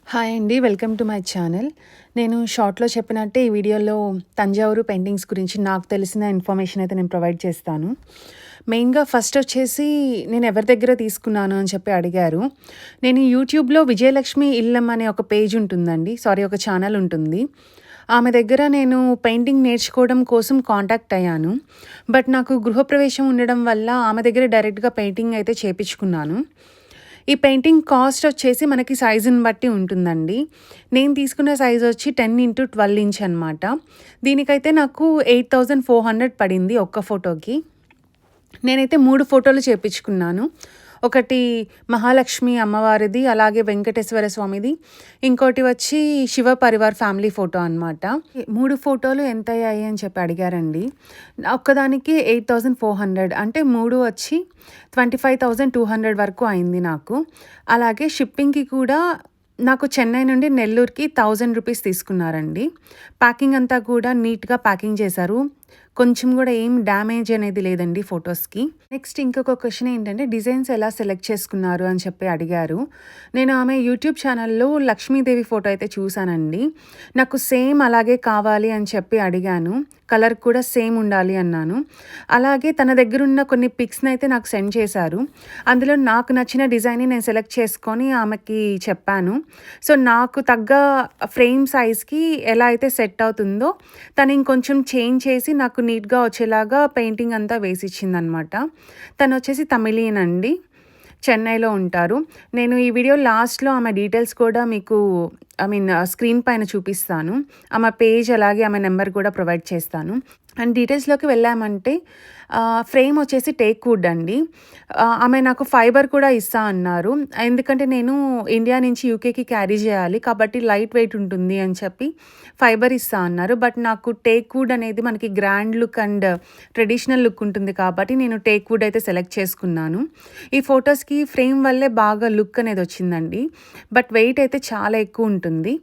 Hi అండి. Welcome to my channel. నేను షార్ట్‌లో చెప్పినట్టే ఈ వీడియోలో తంజావూరు పెయింటింగ్స్ గురించి నాకు తెలిసిన ఇన్ఫర్మేషన్ అయితే నేను ప్రొవైడ్ చేస్తాను. మెయిన్‌గా ఫస్ట్ వచ్చేసి నేను ఎవరి దగ్గర తీసుకున్నాను అని చెప్పి అడిగారు. నేను యూట్యూబ్‌లో విజయలక్ష్మి ఇల్లం అనే ఒక పేజ్ ఉంటుందండి. ఒక ఛానల్ ఉంటుంది. ఆమె దగ్గర నేను పెయింటింగ్ నేర్చుకోవడం కోసం కాంటాక్ట్ అయ్యాను. బట్ నాకు గృహప్రవేశం ఉండడం వల్ల ఆమె దగ్గర డైరెక్ట్‌గా పెయింటింగ్ అయితే చేపించుకున్నాను. ఈ పెయింటింగ్ కాస్ట్ వచ్చేసి మనకి సైజుని బట్టి ఉంటుందండి. నేను తీసుకున్న సైజ్ వచ్చి 10x12 ఇంచ్ అనమాట. దీనికైతే నాకు 8400 పడింది ఒక్క ఫోటోకి. నేనైతే 3 ఫోటోలు చేపించుకున్నాను. ఒకటి మహాలక్ష్మి అమ్మవారిది, అలాగే వెంకటేశ్వర స్వామిది, ఇంకోటి వచ్చి శివ పరివార్ ఫ్యామిలీ ఫోటో అనమాట. 3 ఫోటోలు ఎంత అయ్యాయి అని చెప్పి అడిగారండి. ఒక్కదానికి 8400 అంటే 3 వచ్చి 25,200 వరకు అయింది నాకు. అలాగే షిప్పింగ్‌కి కూడా నాకు చెన్నై నుండి నెల్లూరుకి 1000 రూపీస్ తీసుకున్నారండి. ప్యాకింగ్ అంతా కూడా నీట్‌గా ప్యాకింగ్ చేశారు. కొంచెం కూడా ఏం డ్యామేజ్ అనేది లేదండి ఫొటోస్‌కి. నెక్స్ట్ ఇంకొక క్వెషన్ ఏంటంటే డిజైన్స్ ఎలా సెలెక్ట్ చేసుకున్నారు అని చెప్పి అడిగారు. నేను ఆమె యూట్యూబ్ ఛానల్‌లో లక్ష్మీదేవి ఫోటో అయితే చూసానండి. నాకు సేమ్ అలాగే కావాలి అని చెప్పి అడిగాను. కలర్ కూడా సేమ్ ఉండాలి అన్నాను. అలాగే తన దగ్గరున్న కొన్ని పిక్స్‌ని అయితే నాకు సెండ్ చేశారు. అందులో నాకు నచ్చిన డిజైన్‌ని నేను సెలెక్ట్ చేసుకొని ఆమెకి చెప్పాను. సో, నాకు తగ్గ ఫ్రేమ్ సైజ్‌కి ఎలా అయితే సెట్ అవుతుందో తను ఇంకొంచెం చేంజ్ చేసి నాకు నీట్‌గా వచ్చేలాగా పెయింటింగ్ అంతా వేసిచ్చిందనమాట. తనొచ్చేసి తమిళియన్ అండి. చెన్నైలో ఉంటారు. నేను ఈ వీడియో లాస్ట్‌లో ఆమె డీటెయిల్స్ కూడా మీకు స్క్రీన్ పైన చూపిస్తాను. ఆమె పేజ్ అలాగే ఆమె నెంబర్ కూడా ప్రొవైడ్ చేస్తాను. అండ్ డీటెయిల్స్‌లోకి వెళ్ళామంటే ఫ్రేమ్ వచ్చేసి టేక్ వుడ్ అండి. ఆమె నాకు ఫైబర్ కూడా ఇస్తా అన్నారు. ఎందుకంటే నేను ఇండియా నుంచి యూకేకి క్యారీ చేయాలి కాబట్టి లైట్ వెయిట్ ఉంటుంది అని చెప్పి ఫైబర్ ఇస్తా అన్నారు. బట్ నాకు టేక్ వుడ్ అనేది మనకి grand look and traditional look ఉంటుంది కాబట్టి నేను టేక్ వుడ్ అయితే సెలెక్ట్ చేసుకున్నాను. ఈ ఫొటోస్‌కి ఫ్రేమ్ వల్లే బాగా లుక్ అనేది వచ్చిందండి. బట్ వెయిట్ అయితే చాలా ఎక్కువ ఉంటుంది.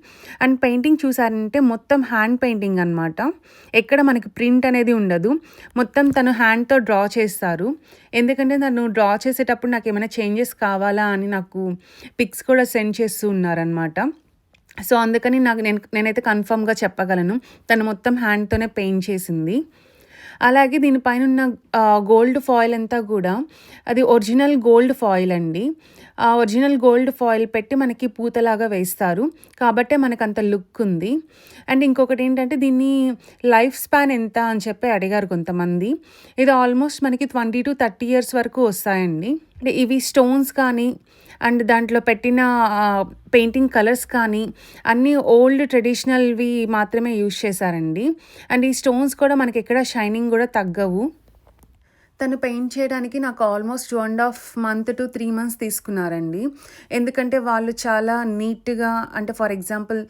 అండ్ పెయింటింగ్ చూసారంటే మొత్తం హ్యాండ్ పెయింటింగ్ అనమాట. ఎక్కడ మనకి ప్రింట్ అనేది ఉండదు. మొత్తం తను హ్యాండ్‌తో డ్రా చేస్తారు. ఎందుకంటే తను డ్రా చేసేటప్పుడు నాకేమైనా చేంజెస్ కావాలా అని నాకు పిక్స్ కూడా సెండ్ చేస్తూ ఉన్నారనమాట. సో, అందుకని నేనైతే కన్ఫర్మ్‌గా చెప్పగలను. తను మొత్తం హ్యాండ్‌తోనే పెయింట్ చేసింది. అలాగే దీనిపైనున్న గోల్డ్ ఫాయిల్ అంతా కూడా అది ఒరిజినల్ గోల్డ్ ఫాయిల్ అండి. ఆ ఒరిజినల్ గోల్డ్ ఫాయిల్ పెట్టి మనకి పూతలాగా వేస్తారు. కాబట్టే మనకంత లుక్ ఉంది. అండ్ ఇంకొకటేంటంటే దీన్ని లైఫ్ స్పాన్ ఎంత అని చెప్పి అడిగారు కొంతమంది. ఇది ఆల్మోస్ట్ మనకి 20-30 ఇయర్స్ వరకు వస్తాయండి. అంటే ఇవి స్టోన్స్ కానీ అండ్ దాంట్లో పెట్టిన పెయింటింగ్ కలర్స్ కానీ అన్నీ ఓల్డ్ ట్రెడిషనల్‌వి మాత్రమే యూజ్ చేశారండి. అండ్ ఈ స్టోన్స్ కూడా మనకెక్కడ షైనింగ్ కూడా తగ్గవు. తను పెయింట్ చేయడానికి నాకు ఆల్మోస్ట్ 2½ మంత్ టు 3 మంత్స్ తీసుకున్నారండి. ఎందుకంటే వాళ్ళు చాలా నీట్‌గా అంటే ఫర్ ఎగ్జాంపుల్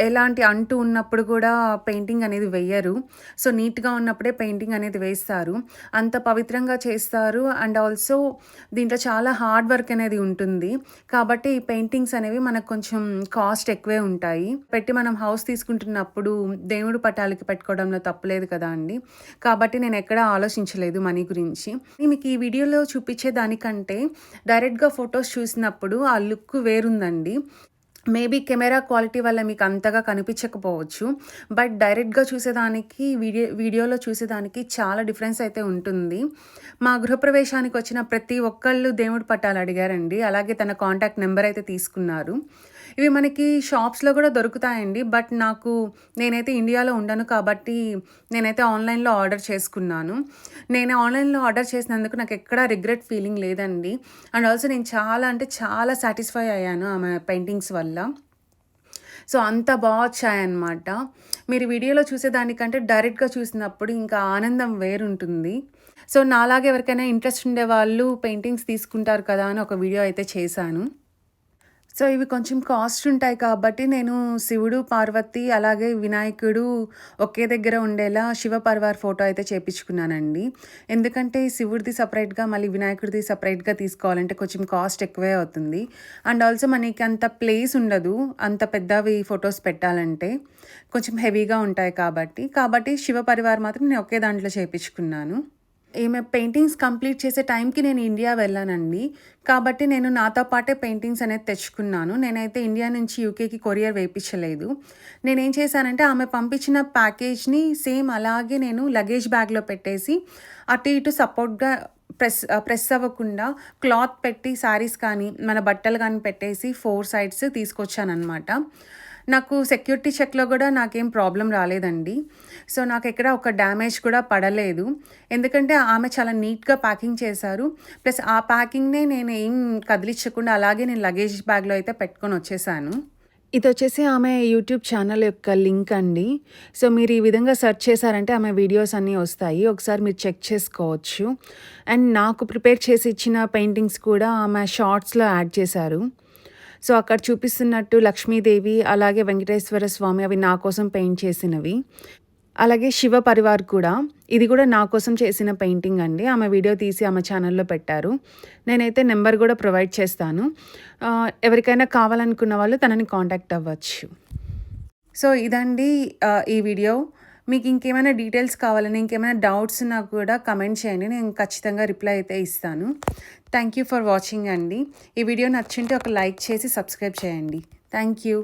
ఎలాంటి అంటు ఉన్నప్పుడు కూడా పెయింటింగ్ అనేది వెయ్యరు. సో, నీట్‌గా ఉన్నప్పుడే పెయింటింగ్ అనేది వేస్తారు. అంత పవిత్రంగా చేస్తారు. అండ్ ఆల్సో దీంట్లో చాలా హార్డ్ వర్క్ అనేది ఉంటుంది. కాబట్టి ఈ పెయింటింగ్స్ అనేవి మనకు కొంచెం కాస్ట్ ఎక్కువే ఉంటాయి. పెట్టి మనం హౌస్ తీసుకుంటున్నప్పుడు దేవుడి పటాలకి పెట్టుకోవడంలో తప్పులేదు కదా అండి. కాబట్టి నేను ఎక్కడా ఆలోచించలేదు మనీ గురించి. మీకు ఈ వీడియోలో చూపించే దానికంటే డైరెక్ట్‌గా ఫొటోస్ చూసినప్పుడు ఆ లుక్ వేరుందండి. మేబీ కెమెరా క్వాలిటీ వల్ల మీకు అంతగా కనిపించకపోవచ్చు. బట్ డైరెక్ట్‌గా చూసేదానికి వీడియోలో చూసేదానికి చాలా డిఫరెన్స్ అయితే ఉంటుంది. మా గృహప్రవేశానికి వచ్చిన ప్రతి ఒక్కళ్ళు దేవుడి పటాలు అడిగారండి. అలాగే తన కాంటాక్ట్ నెంబర్ అయితే తీసుకున్నారు. ఇవి మనకి షాప్స్‌లో కూడా దొరుకుతాయండి. బట్ నేనైతే ఇండియాలో ఉండను కాబట్టి నేనైతే ఆన్‌లైన్‌లో ఆర్డర్ చేసుకున్నాను. నేను ఆన్‌లైన్‌లో ఆర్డర్ చేసినందుకు నాకు ఎక్కడా రిగ్రెట్ ఫీలింగ్ లేదండి. అండ్ ఆల్సో నేను చాలా అంటే చాలా సాటిస్ఫై అయ్యాను ఆమె పెయింటింగ్స్ వల్ల. సో, అంత వచ్చాయన్నమాట. మీరు వీడియోలో చూసేదానికంటే డైరెక్ట్‌గా చూసినప్పుడు ఇంకా ఆనందం వేరుంటుంది. సో, నాలాగా ఎవరికైనా ఇంట్రెస్ట్ ఉండేవాళ్ళు పెయింటింగ్స్ తీసుకుంటారు కదా అని ఒక వీడియో అయితే చేశాను. సో, ఇవి కొంచెం కాస్ట్ ఉంటాయి కాబట్టి నేను శివుడు, పార్వతి అలాగే వినాయకుడు ఒకే దగ్గర ఉండేలా శివ పరివార్ ఫోటో అయితే చేపించుకున్నానండి. ఎందుకంటే శివుడిది సెపరేట్‌గా మళ్ళీ వినాయకుడిది సెపరేట్‌గా తీసుకోవాలంటే కొంచెం కాస్ట్ ఎక్కువే అవుతుంది. అండ్ ఆల్సో మనకి అంత ప్లేస్ ఉండదు. అంత పెద్దవి ఫోటోస్ పెట్టాలంటే. కొంచెం హెవీగా ఉంటాయి కాబట్టి శివ పరివార్ మాత్రం నేను ఒకే దాంట్లో చేపించుకున్నాను. ఈమె పెయింటింగ్స్ కంప్లీట్ చేసే టైంకి నేను ఇండియా వెళ్ళానండి. కాబట్టి నేను నాతో పాటే పెయింటింగ్స్ అనేది తెచ్చుకున్నాను. నేనైతే ఇండియా నుంచి యూకేకి కొరియర్ వేయించలేదు. నేనేం చేశానంటే ఆమె పంపించిన ప్యాకేజ్‌ని సేమ్ అలాగే నేను లగేజ్ బ్యాగ్‌లో పెట్టేసి అటు ఇటు సపోర్ట్‌గా ప్రెస్ అవ్వకుండా క్లాత్ పెట్టి శారీస్ కానీ, మన బట్టలు కానీ పెట్టేసి 4 సైడ్స్ తీసుకొచ్చాననమాట. నాకు సెక్యూరిటీ చెక్‌లో గూడా నాకేం ప్రాబ్లమ్ రాలేదండి. సో, నాకెక్కడ ఒక డ్యామేజ్ కూడా పడలేదు. ఎందుకంటే ఆమె చాలా నీట్‌గా ప్యాకింగ్ చేశారు. ప్లస్ ఆ ప్యాకింగ్‌నే నేను ఏం కదిలిచ్చకుండా అలాగే నేను లగేజ్ బ్యాగ్‌లో అయితే పెట్టుకొనొచ్చేసాను. ఇదొచ్చేసి ఆమె యూట్యూబ్ ఛానల్ యొక్క లింక్ అండి. సో, మీరు ఈ విధంగా సెర్చ్ చేశారంటే ఆమె వీడియోస్ అన్నీ వస్తాయి. ఒకసారి మీరు చెక్ చేసుకోవచ్చు. అండ్ నాకు ప్రిపేర్ చేసి ఇచ్చిన పెయింటింగ్స్ కూడా ఆమె షార్ట్స్‌లో యాడ్ చేశారు. సో, అక్కడ చూపిస్తున్నట్టు లక్ష్మీదేవి, అలాగే వెంకటేశ్వర స్వామి అవి నా కోసం పెయింట్ చేసినవి. అలాగే శివ పరివార్ కూడా. ఇది కూడా నా కోసం చేసిన పెయింటింగ్ అండి. ఆమె వీడియో తీసి ఆమె ఛానల్‌లో పెట్టారు. నేనైతే నెంబర్ గూడా ప్రొవైడ్ చేస్తాను. ఎవరికైనా కావాలనుకున్న వాళ్ళు తనని కాంటాక్ట్ అవ్వచ్చు. సో, ఇదండి ఈ వీడియో. మీకు ఇంకేమైనా డీటెయిల్స్ కావాలని, ఇంకేమైనా డౌట్స్ ఉన్నా కూడా కమెంట్ చేయండి. నేను ఖచ్చితంగా రిప్లై అయితే ఇస్తాను. థ్యాంక్ యూ ఫర్ వాచింగ్ అండి. ఈ వీడియో నచ్చుంటే ఒక లైక్ చేసి సబ్స్క్రైబ్ చేయండి. Thank you.